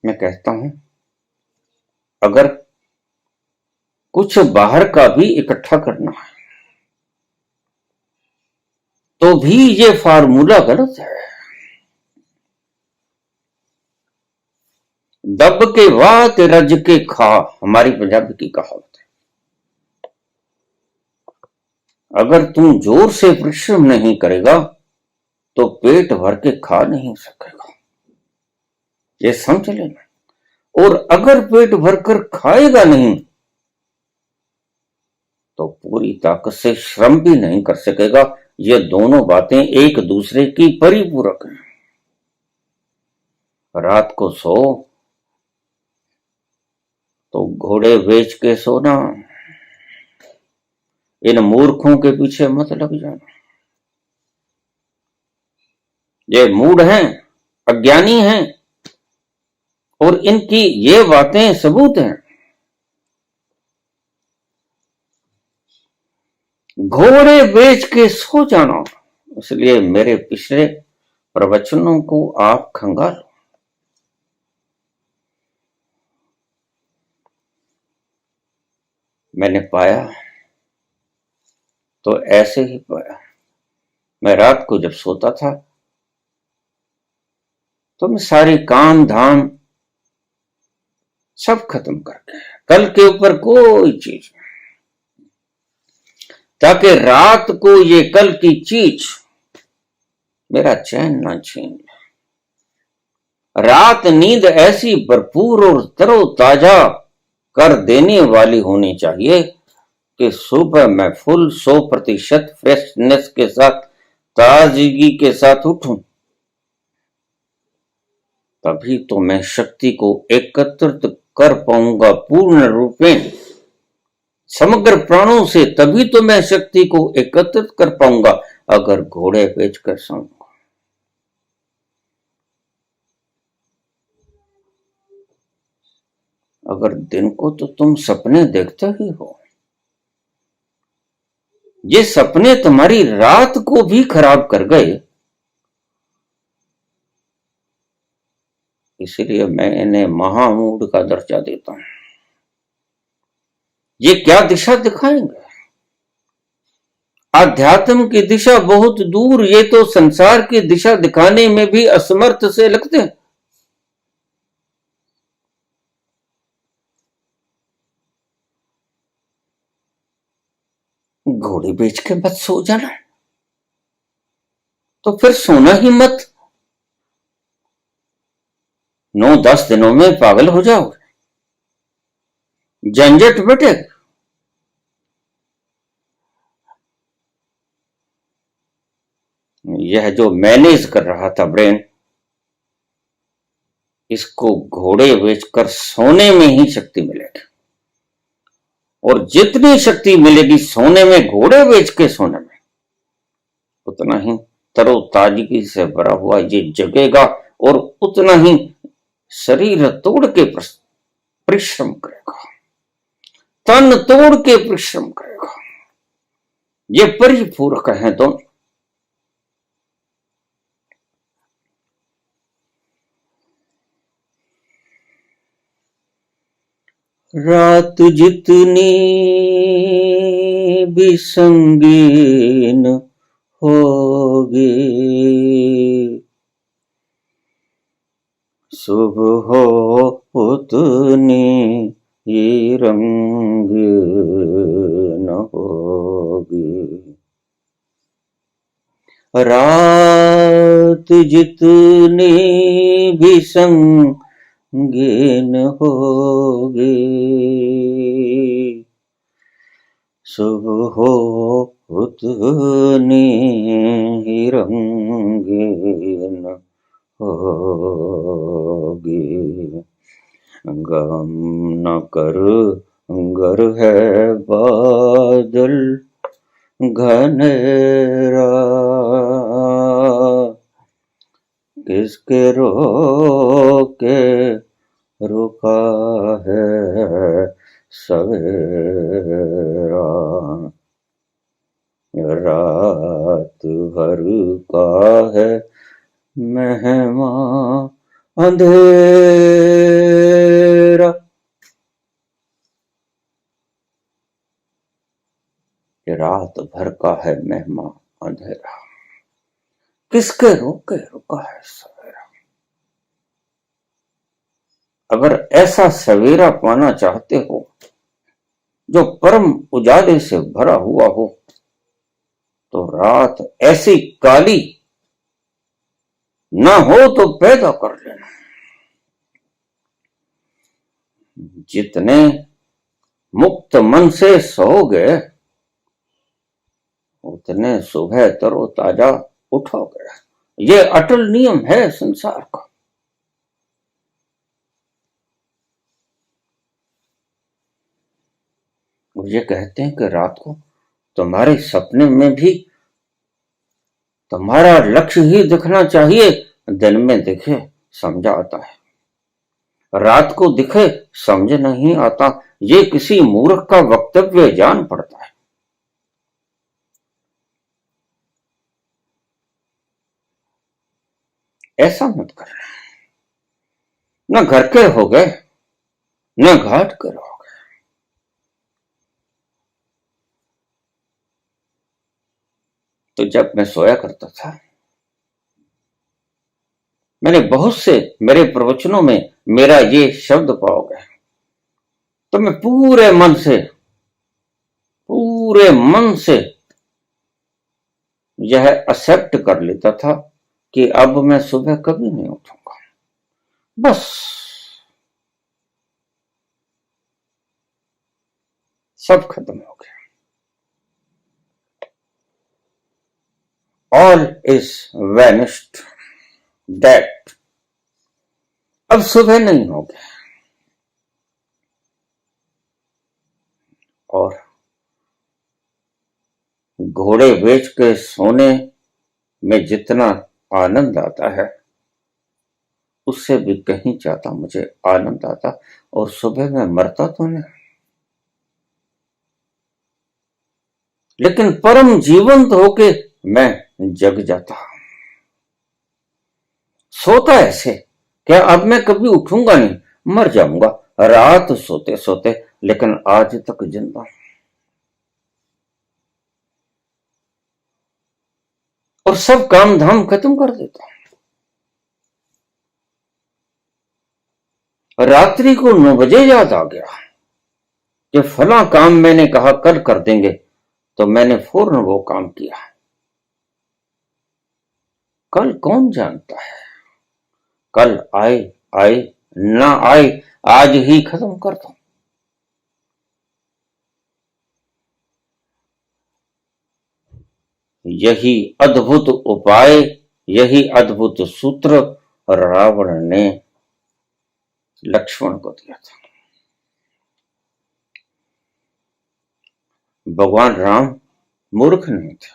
मैं कहता हूं, अगर कुछ बाहर का भी इकट्ठा करना है तो भी ये फार्मूला गलत है। दब के वात रज के खा, हमारी पंजाबी की कहावत है। अगर तुम जोर से परिश्रम नहीं करेगा तो पेट भर के खा नहीं सकेगा, ये समझ लेना। और अगर पेट भरकर खाएगा नहीं तो पूरी ताकत से श्रम भी नहीं कर सकेगा। ये दोनों बातें एक दूसरे की परिपूरक हैं। रात को सो तो घोड़े बेच के सोना, इन मूर्खों के पीछे मत लग जाना। ये मूढ़ हैं, अज्ञानी हैं, और इनकी ये बातें सबूत हैं। घोड़े बेच के सो जाना। इसलिए मेरे पिछले प्रवचनों को आप खंगालो। मैंने पाया तो ऐसे ही पाया। मैं रात को जब सोता था तो मैं सारी काम धाम सब खत्म करके, कल के ऊपर कोई चीज नहीं, ताकि रात को ये कल की चीज मेरा चैन ना छीन। रात नींद ऐसी भरपूर और तरोताजा कर देने वाली होनी चाहिए कि सुबह मैं फुल 100% फ्रेशनेस के साथ, ताजगी के साथ उठूं। तभी तो मैं शक्ति को एकत्रित कर पाऊंगा पूर्ण रूप में समग्र प्राणों से। तभी तो मैं शक्ति को एकत्रित कर पाऊंगा। अगर घोड़े बेचकर सोऊंगा, अगर दिन को तो तुम सपने देखते ही हो, ये सपने तुम्हारी रात को भी खराब कर गए। इसलिए मैं इन्हें महामूढ़ का दर्जा देता हूं। ये क्या दिशा दिखाएंगे? आध्यात्म की दिशा बहुत दूर, ये तो संसार की दिशा दिखाने में भी असमर्थ से लगते हैं। घोड़े बेच के मत सो जाना, तो फिर सोना ही मत। 9-10 दिनों में पागल हो जाओगे, झंझट बटे। यह जो मैनेज कर रहा था ब्रेन, इसको घोड़े बेचकर सोने में ही शक्ति मिलेगी। और जितनी शक्ति मिलेगी सोने में, घोड़े बेच के सोने में, उतना ही तरोताजगी से भरा हुआ ये जगेगा और उतना ही शरीर तोड़ के परिश्रम करेगा, तन तोड़ के परिश्रम करेगा। ये परिपूरक है दोनों। रात जितनी भी संगीन होगी, सुबह उतनी ही रंगीन होगी। रात जितनी भी संगीन होगी, सुबह उतनी ही रंगीन होगी। गम न कर गर है बादल घनेरा, किसके रोके रुका है सवेरा, रात भर का है मेहमा अंधेरा। रात भर का है मेहमा अंधेरा, किसके रोके रुका है सवेरा। अगर ऐसा सवेरा पाना चाहते हो जो परम उजाले से भरा हुआ हो, तो रात ऐसी काली ना हो तो पैदा कर लेना। जितने मुक्त मन से सोओगे उतने सुबह तरोताजा उठोगे। ये अटल नियम है संसार का। मुझे कहते हैं कि रात को तुम्हारे सपने में भी तुम्हारा लक्ष्य ही दिखना चाहिए, दिन में दिखे समझ आता है, रात को दिखे समझ नहीं आता। ये किसी मूर्ख का वक्तव्य जान पड़ता है। ऐसा मत करना। न घर के हो गए न घाट के हो गए। तो जब मैं सोया करता था, मैंने बहुत से मेरे प्रवचनों में मेरा ये शब्द पाओगे, तो मैं पूरे मन से यह एक्सेप्ट कर लेता था कि अब मैं सुबह कभी नहीं उठूंगा। बस सब खत्म हो गया। ऑल इज वैनिश्ड, दैट अब सुबह नहीं होगी। और घोड़े बेच के सोने में जितना आनंद आता है, उससे भी कहीं ज्यादा मुझे आनंद आता। और सुबह में मरता तो नहीं, लेकिन परम जीवंत होके मैं जग जाता। सोता ऐसे क्या अब मैं कभी उठूंगा नहीं, मर जाऊंगा रात सोते सोते, लेकिन आज तक जिंदा। और सब काम धाम खत्म कर देता। रात्रि को 9 बजे याद आ गया कि फला काम मैंने कहा कल कर देंगे, तो मैंने फौरन वो काम किया। कल कौन जानता है, कल आए आए ना आए, आज ही खत्म कर दो। यही अद्भुत उपाय, यही अद्भुत सूत्र रावण ने लक्ष्मण को दिया था। भगवान राम मूर्ख नहीं थे।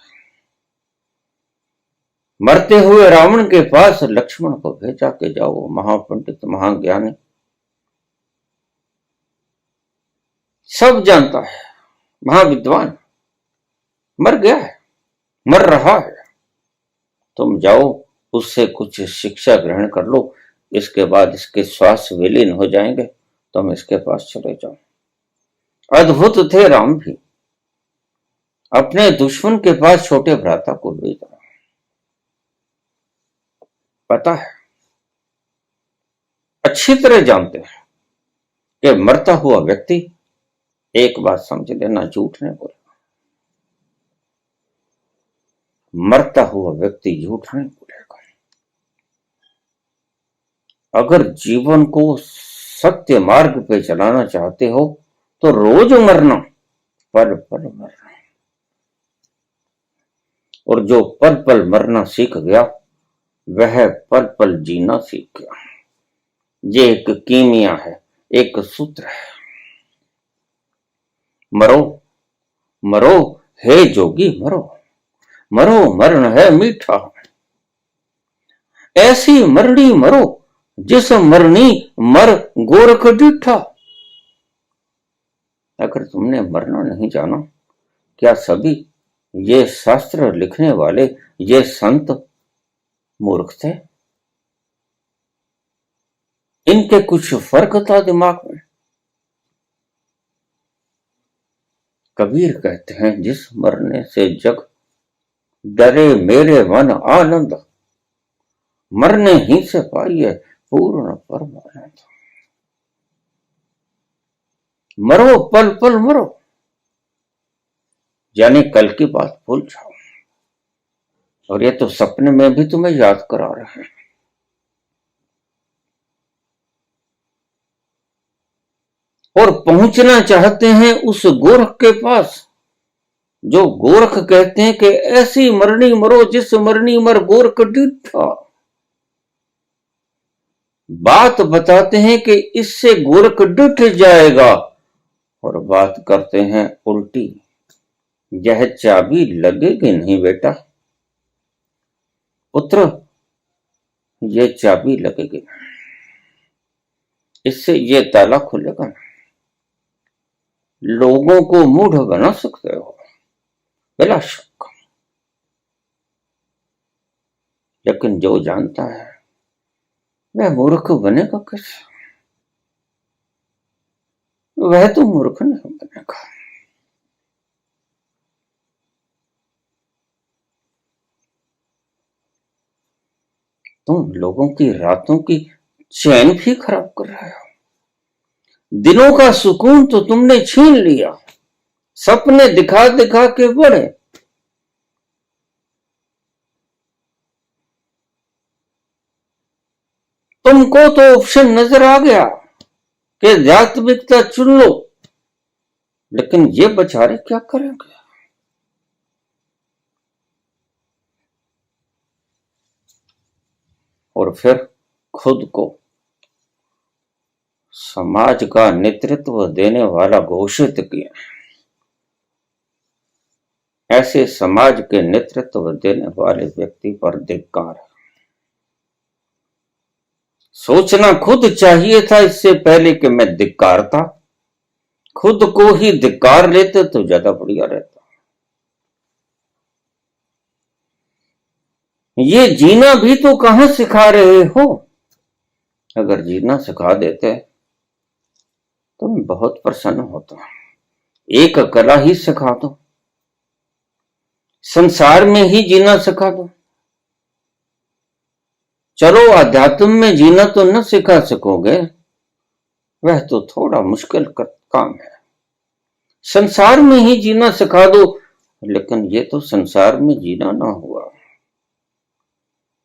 मरते हुए रावण के पास लक्ष्मण को भेजा के जाओ, महापंडित महाज्ञानी सब जानता है, महाविद्वान मर गया है, मर रहा है, तुम जाओ उससे कुछ शिक्षा ग्रहण कर लो, इसके बाद इसके श्वास विलीन हो जाएंगे, तुम इसके पास चले जाओ। अद्भुत थे राम भी, अपने दुश्मन के पास छोटे भ्राता को भेजा। पता है, अच्छी तरह जानते हैं कि मरता हुआ व्यक्ति, एक बात समझ लेना, झूठ नहीं बोलेगा। मरता हुआ व्यक्ति झूठ नहीं बोलेगा। अगर जीवन को सत्य मार्ग पे चलाना चाहते हो तो रोज मरना, पल पल मरना। और जो पल पल मरना सीख गया वह पल पल जीना सीख गया। ये एक कीमिया है, एक सूत्र है। मरो मरो हे जोगी मरो, मरो मरण है मीठा। ऐसी मरनी मरो जिस मरनी मर गोरख डिठा। अगर तुमने मरना नहीं जाना, क्या सभी ये शास्त्र लिखने वाले ये संत मूर्ख थे? इनके कुछ फर्क था दिमाग में। कबीर कहते हैं, जिस मरने से जग डरे मेरे मन आनंद, मरने ही से पाइए पूर्ण परमानंद। मरो पल पल मरो, यानी कल की बात भूल जाओ। और ये तो सपने में भी तुम्हें याद करा रहे हैं। और पहुंचना चाहते हैं उस गोरख के पास, जो गोरख कहते हैं कि ऐसी मरनी मरो जिस मरनी मर गोरख डिठा। बात बताते हैं कि इससे गोरख डिठ जाएगा, और बात करते हैं उल्टी, यह चाबी लगेगी नहीं बेटा पुत्र, यह चाबी लगेगी, इससे ये ताला खुलेगा ना। लोगों को मूढ़ बना सकते हो बिला शक, लेकिन जो जानता है वह मूर्ख बनेगा कैसे? वह तो मूर्ख नहीं बनेगा। तुम लोगों की रातों की चैन भी खराब कर रहे हो। दिनों का सुकून तो तुमने छीन लिया, सपने दिखा दिखा के बढ़े। तुमको तो ऑप्शन नजर आ गया कि वास्तविकता चुन लो, लेकिन ये बेचारे क्या करेंगे? और फिर खुद को समाज का नेतृत्व देने वाला घोषित किया। ऐसे समाज के नेतृत्व देने वाले व्यक्ति पर धिक्कार है। सोचना खुद चाहिए था इससे पहले कि मैं धिक्कारता, खुद को ही धिक्कार लेते तो ज्यादा बढ़िया रहता। ये जीना भी तो कहां सिखा रहे हो? अगर जीना सिखा देते तो मैं बहुत प्रसन्न होता। एक कला ही सिखा दो, संसार में ही जीना सिखा दो। चलो अध्यात्म में जीना तो न सिखा सकोगे, वह तो थोड़ा मुश्किल काम है। संसार में ही जीना सिखा दो, लेकिन ये तो संसार में जीना ना हुआ।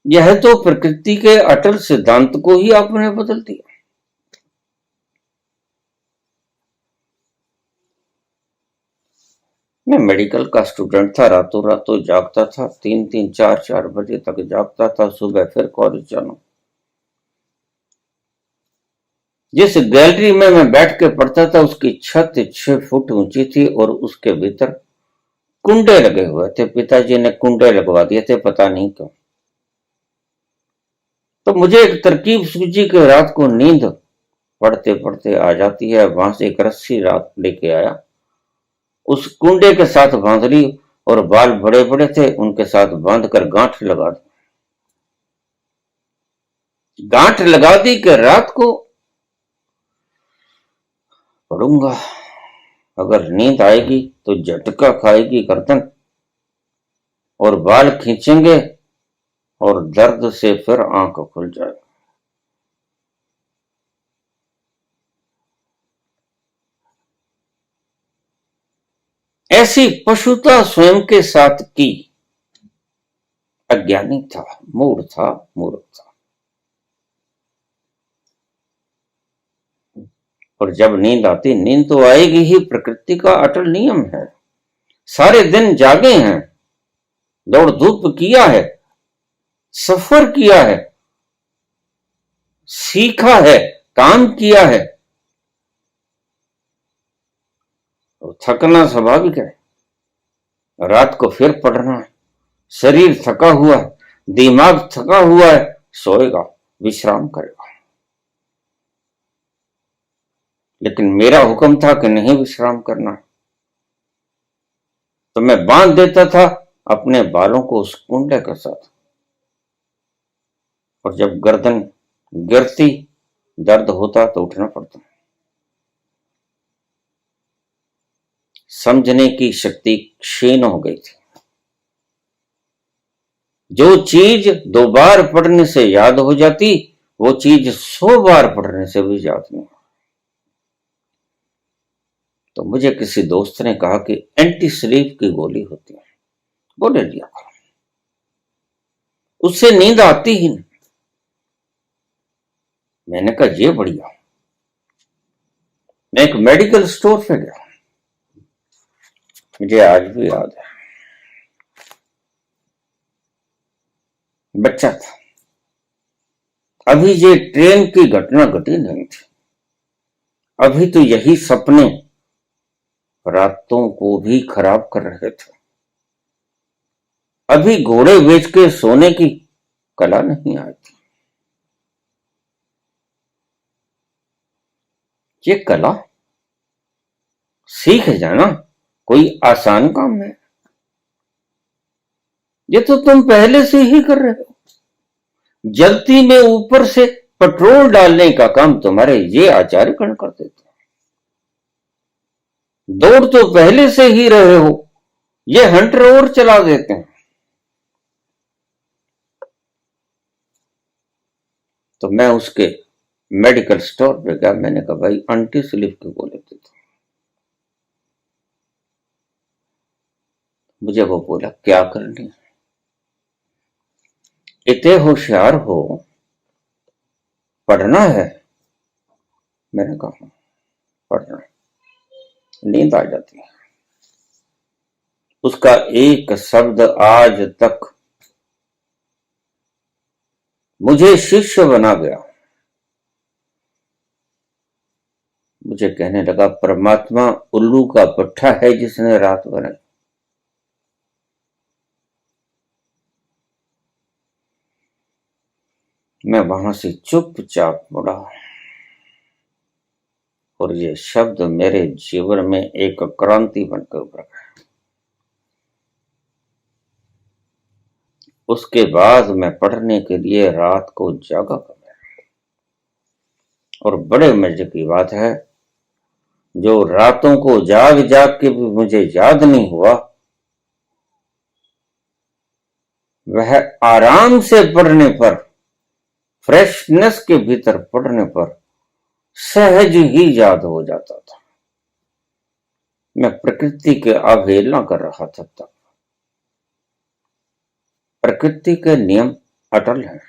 यह तो प्रकृति के अटल सिद्धांत को ही आपने बदल दिया। मैं मेडिकल का स्टूडेंट था, रातों रातों जागता था, 3-3, 4-4 बजे तक जागता था, सुबह फिर कॉलेज जाना। जिस गैलरी में मैं बैठ के पढ़ता था उसकी छत 6 फुट ऊंची थी और उसके भीतर कुंडे लगे हुए थे। पिताजी ने कुंडे लगवा दिए थे, पता नहीं क्यों। तो मुझे एक तरकीब सूझी कि रात को नींद पढ़ते पढ़ते आ जाती है। वहां से एक रस्सी रात लेके आया, उस कुंडे के साथ बांध ली, और बाल बड़े बड़े थे उनके साथ बांध कर गांठ लगा दी। गांठ लगा दी कि रात को पढ़ूंगा, अगर नींद आएगी तो झटका खाएगी गर्दन और बाल खींचेंगे और दर्द से फिर आंख खुल जाएगी। ऐसी पशुता स्वयं के साथ की। अज्ञानी था, मूढ़ था, मूर्ख था। और जब नींद आती, नींद तो आएगी ही, प्रकृति का अटल नियम है। सारे दिन जागे हैं, दौड़ धूप किया है, सफर किया है, सीखा है, काम किया है, तो थकना स्वाभाविक है। रात को फिर पढ़ना है, शरीर थका हुआ है, दिमाग थका हुआ है, सोएगा, विश्राम करेगा। लेकिन मेरा हुक्म था कि नहीं विश्राम करना, तो मैं बांध देता था अपने बालों को उस कुंडे के साथ, और जब गर्दन गिरती, दर्द होता तो उठना पड़ता। समझने की शक्ति क्षीण हो गई थी। जो चीज 2 बार पढ़ने से याद हो जाती, वो चीज 100 बार पढ़ने से भी याद नहीं। तो मुझे किसी दोस्त ने कहा कि एंटी स्लीप की गोली होती है, वो ले लिया करो, उससे नींद आती ही नहीं। मैंने कहा ये बढ़िया। मैं एक मेडिकल स्टोर पे गया, मुझे आज भी याद है, बच्चा था, अभी ये ट्रेन की घटना घटी नहीं थी, अभी तो यही सपने रातों को भी खराब कर रहे थे, अभी घोड़े बेच के सोने की कला नहीं आई थी। ये कला सीख जाना कोई आसान काम है, ये तो तुम पहले से ही कर रहे हो। जल्दी में ऊपर से पेट्रोल डालने का काम तुम्हारे ये आचार्यगण कर देते हैं। दौड़ तो पहले से ही रहे हो, ये हंटर और चला देते हैं। तो मैं उसके मेडिकल स्टोर पे गया, मैंने कहा भाई एंटी स्लीप की गोली दे दो। मुझे वो बोला क्या करनी, इतने होशियार हो, पढ़ना है। मैंने कहा पढ़ना है। नींद आ जाती है। उसका एक शब्द आज तक मुझे शिष्य बना गया। मुझे कहने लगा परमात्मा उल्लू का पट्टा है जिसने रात बनाई। मैं वहां से चुपचाप मुड़ा, और ये शब्द मेरे जीवन में एक क्रांति बनकर उभर गया। उसके बाद मैं पढ़ने के लिए रात को जागा कर, और बड़े मजे की बात है, जो रातों को जाग जाग के भी मुझे याद नहीं हुआ, वह आराम से पढ़ने पर, फ्रेशनेस के भीतर पढ़ने पर सहज ही याद हो जाता था। मैं प्रकृति के अवहेलना कर रहा था तब। प्रकृति के नियम अटल हैं,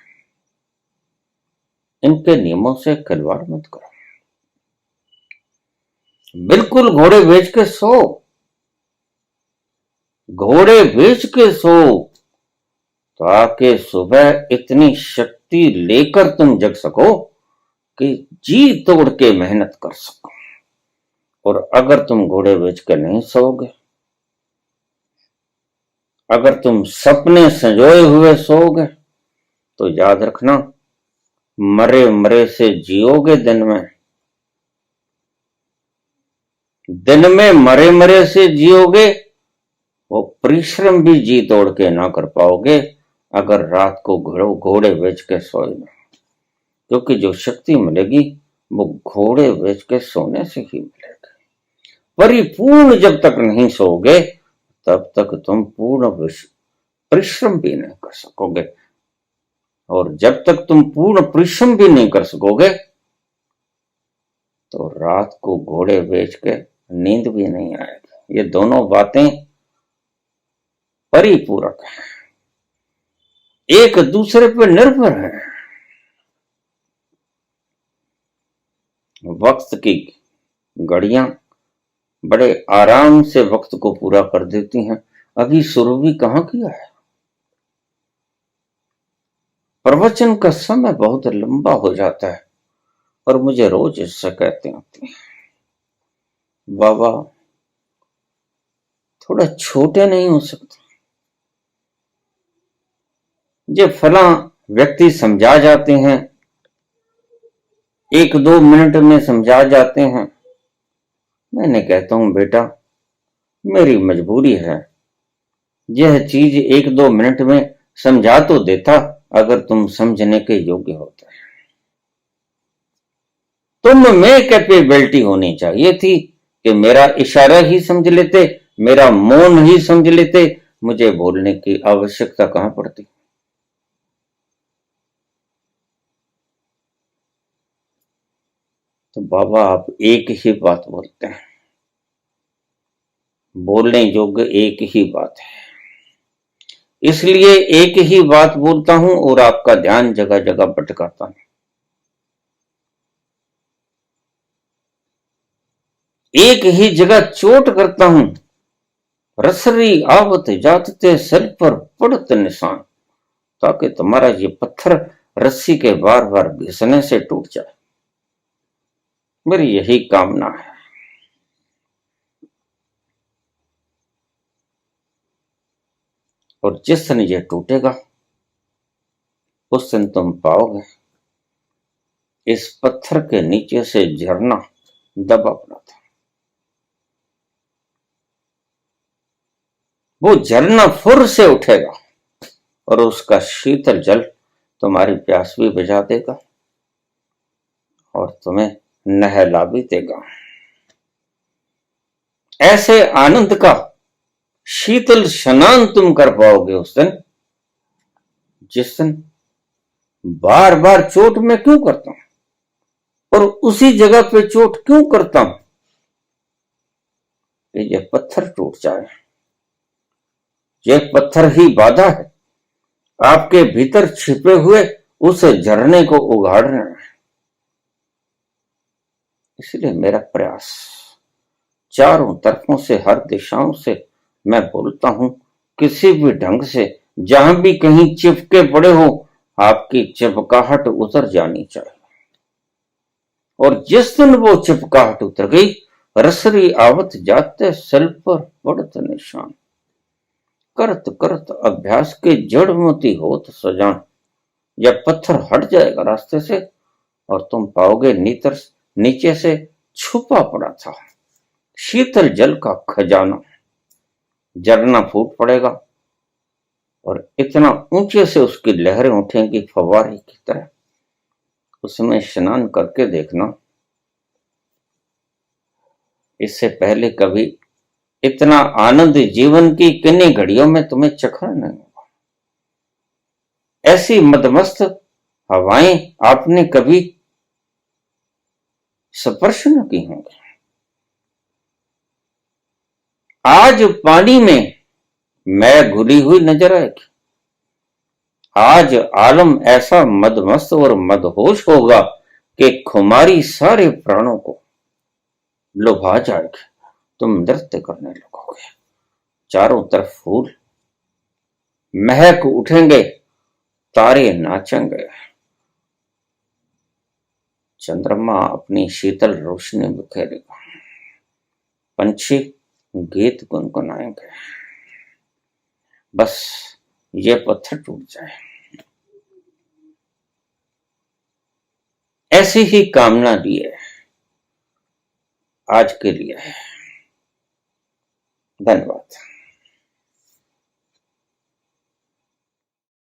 इनके नियमों से खिलवाड़ मत करो। बिल्कुल घोड़े बेच के सो, घोड़े बेच के सो, ताकि सुबह इतनी शक्ति लेकर तुम जग सको कि जी तोड़ के मेहनत कर सको। और अगर तुम घोड़े बेच के नहीं सोओगे, अगर तुम सपने संजोए हुए सोओगे, तो याद रखना मरे मरे से जियोगे। दिन में मरे मरे से जियोगे, वो परिश्रम भी जी तोड़ के ना कर पाओगे अगर रात को घोड़े बेच के सोए ना। क्योंकि जो शक्ति मिलेगी वो घोड़े बेच के सोने से ही मिलेगी। परिपूर्ण जब तक नहीं सोओगे, तब तक तुम पूर्ण परिश्रम भी नहीं कर सकोगे, और जब तक तुम पूर्ण परिश्रम भी नहीं कर सकोगे, तो रात को घोड़े बेच के नींद भी नहीं आएगी। ये दोनों बातें परिपूरक हैं, एक दूसरे पर निर्भर है। वक्त की घड़ियां बड़े आराम से वक्त को पूरा कर देती हैं। अभी शुरू भी कहां किया है। प्रवचन का समय बहुत लंबा हो जाता है, और मुझे रोज इससे कहते होते हैं बाबा थोड़ा छोटे नहीं हो सकते। ये फला व्यक्ति समझा जाते हैं, 1-2 मिनट में समझा जाते हैं। मैंने कहता हूं बेटा, मेरी मजबूरी है, यह चीज 1-2 मिनट में समझा तो देता अगर तुम समझने के योग्य होते। तुम में कैपेबिलिटी होनी चाहिए थी कि मेरा इशारा ही समझ लेते, मेरा मौन ही समझ लेते, मुझे बोलने की आवश्यकता कहां पड़ती। तो बाबा आप एक ही बात बोलते हैं, बोलने योग्य एक ही बात है, इसलिए एक ही बात बोलता हूं और आपका ध्यान जगह जगह भटकाता हूं। एक ही जगह चोट करता हूं, रसरी आवत जातते सिर पर पड़त निशान, ताकि तुम्हारा ये पत्थर रस्सी के बार बार घिसने से टूट जाए। मेरी यही कामना है। और जिस दिन ये टूटेगा उस दिन तुम पाओगे इस पत्थर के नीचे से झरना दबा पड़ा था। वो झरना फुर से उठेगा और उसका शीतल जल तुम्हारी प्यास भी बुझा देगा और तुम्हें नहला भी देगा। ऐसे आनंद का शीतल स्नान तुम कर पाओगे उस दिन, जिस दिन बार बार चोट मैं क्यों करता हूं और उसी जगह पे चोट क्यों करता हूं कि ये पत्थर टूट जाए। ये पत्थर ही बाधा है आपके भीतर छिपे हुए उस झरने को उगाड़ने में। इसलिए मेरा प्रयास चारों तरफों से, हर दिशाओं से मैं बोलता हूं, किसी भी ढंग से जहां भी कहीं चिपके पड़े हो, आपकी चिपकाहट उतर जानी चाहिए। और जिस दिन वो चिपकाहट उतर गई, रसरी आवत जाते सिल पर पड़त निशान, करत करत अभ्यास के जड़ मोती होत सजान। जब पत्थर हट जाएगा रास्ते से और तुम पाओगे नीचे से छुपा पड़ा था शीतल जल का खजाना। झरना फूट पड़ेगा और इतना ऊंचे से उसकी लहरें उठेंगी फव्वारे की तरह। उसमें स्नान करके देखना, इससे पहले कभी इतना आनंद जीवन की किन्हीं घड़ियों में तुम्हें चखा नहीं होगा। ऐसी मदमस्त हवाएं आपने कभी स्पर्श न की होंगी। आज पानी में मैं घुली हुई नजर आएगी। आज आलम ऐसा मदमस्त और मदहोश होगा कि खुमारी सारे प्राणों को लुभा जाएगी। तुम नृत्य करने लगोगे, चारों तरफ फूल महक उठेंगे, तारे नाचेंगे, चंद्रमा अपनी शीतल रोशनी बिखेरेगा, पंछी गीत गुनगुनाएंगे। बस ये पत्थर टूट जाए, ऐसी ही कामना लिए आज के लिए। धन्यवाद।